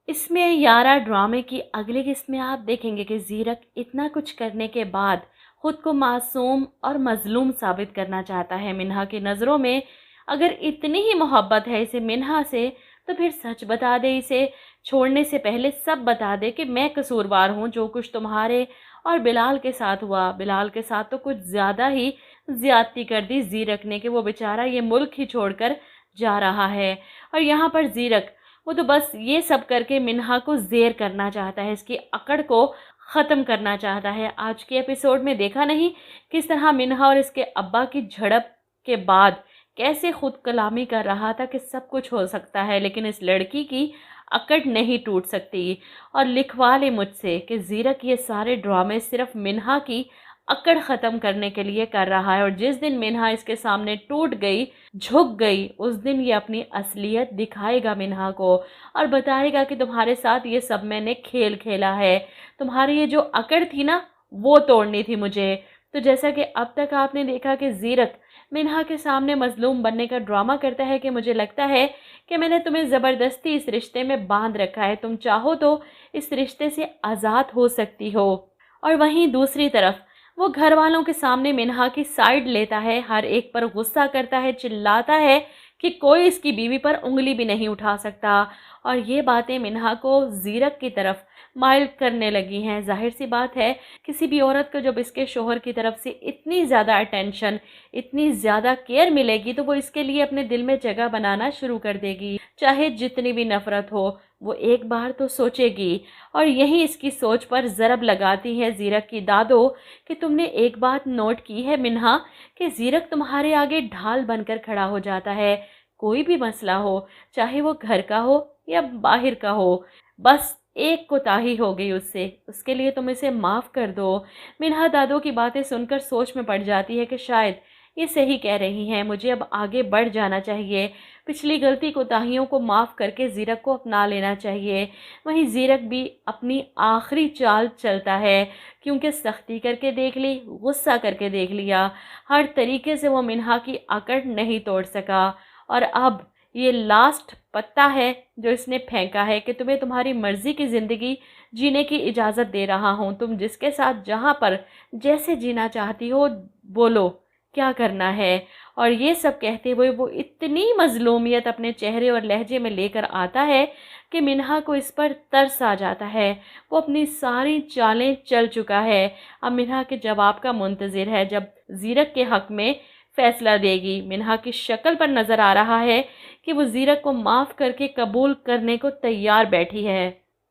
اس میں یارا ڈرامے کی اگلی قسط میں آپ دیکھیں گے کہ زیرک اتنا کچھ کرنے کے بعد خود کو معصوم اور مظلوم ثابت کرنا چاہتا ہے منہا کی نظروں میں۔ اگر اتنی ہی محبت ہے اسے منہا سے تو پھر سچ بتا دے، اسے چھوڑنے سے پہلے سب بتا دے کہ میں قصوروار ہوں، جو کچھ تمہارے اور بلال کے ساتھ ہوا۔ بلال کے ساتھ تو کچھ زیادہ ہی زیادتی کر دی زیرک نے کہ وہ بیچارہ یہ ملک ہی چھوڑ کر جا رہا ہے، اور یہاں پر زیرک وہ تو بس یہ سب کر کے منہا کو زیر کرنا چاہتا ہے، اس کی اکڑ کو ختم کرنا چاہتا ہے۔ آج کے ایپیسوڈ میں دیکھا نہیں کس طرح منہا اور اس کے ابا کی جھڑپ کے بعد کیسے خود کلامی کر رہا تھا کہ سب کچھ ہو سکتا ہے لیکن اس لڑکی کی اکڑ نہیں ٹوٹ سکتی۔ اور لکھوا لے مجھ سے کہ زیرک یہ سارے ڈرامے صرف منہا کی اکڑ ختم کرنے کے لیے کر رہا ہے، اور جس دن منہا اس کے سامنے ٹوٹ گئی، جھک گئی، اس دن یہ اپنی اصلیت دکھائے گا منہا کو اور بتائے گا کہ تمہارے ساتھ یہ سب میں نے کھیل کھیلا ہے، تمہاری یہ جو اکڑ تھی نا وہ توڑنی تھی مجھے۔ تو جیسا کہ اب تک آپ نے دیکھا کہ زیرک منہا کے سامنے مظلوم بننے کا ڈرامہ کرتا ہے کہ مجھے لگتا ہے کہ میں نے تمہیں زبردستی اس رشتے میں باندھ رکھا ہے، تم چاہو تو اس رشتے سے آزاد ہو سکتی ہو۔ اور وہیں دوسری طرف وہ گھر والوں کے سامنے منہا کی سائیڈ لیتا ہے، ہر ایک پر غصہ کرتا ہے، چلاتا ہے کہ کوئی اس کی بیوی پر انگلی بھی نہیں اٹھا سکتا، اور یہ باتیں منہا کو زیرک کی طرف مائل کرنے لگی ہیں۔ ظاہر سی بات ہے کسی بھی عورت کو جب اس کے شوہر کی طرف سے اتنی زیادہ اٹینشن، اتنی زیادہ کیئر ملے گی تو وہ اس کے لیے اپنے دل میں جگہ بنانا شروع کر دے گی، چاہے جتنی بھی نفرت ہو وہ ایک بار تو سوچے گی۔ اور یہی اس کی سوچ پر ضرب لگاتی ہے زیرک کی دادو کہ تم نے ایک بات نوٹ کی ہے منہا کہ زیرک تمہارے آگے ڈھال بن کر کھڑا ہو جاتا ہے، کوئی بھی مسئلہ ہو، چاہے وہ گھر کا ہو یا باہر کا ہو، بس ایک کوتاہی ہو گئی اس کے لیے تم اسے معاف کر دو۔ منہا دادو کی باتیں سن کر سوچ میں پڑ جاتی ہے کہ شاید یہ صحیح کہہ رہی ہیں، مجھے اب آگے بڑھ جانا چاہیے، پچھلی غلطی کوتاہیوں کو معاف کر کے زیرک کو اپنا لینا چاہیے۔ وہیں زیرک بھی اپنی آخری چال چلتا ہے، کیونکہ سختی کر کے دیکھ لی، غصہ کر کے دیکھ لیا، ہر طریقے سے وہ منہا کی اکڑ نہیں توڑ سکا، اور اب یہ لاسٹ پتا ہے جو اس نے پھینکا ہے کہ تمہیں تمہاری مرضی کی زندگی جینے کی اجازت دے رہا ہوں، تم جس کے ساتھ جہاں پر جیسے جینا چاہتی ہو بولو کیا کرنا ہے۔ اور یہ سب کہتے ہوئے وہ اتنی مظلومیت اپنے چہرے اور لہجے میں لے کر آتا ہے کہ منہا کو اس پر ترس آ جاتا ہے، وہ اپنی ساری چالیں چل چکا ہے، اب منہا کے جواب کا منتظر ہے جب زیرک کے حق میں فیصلہ دے گی۔ منہا کی شکل پر نظر آ رہا ہے کہ وہ زیرک کو معاف کر کے قبول کرنے کو تیار بیٹھی ہے۔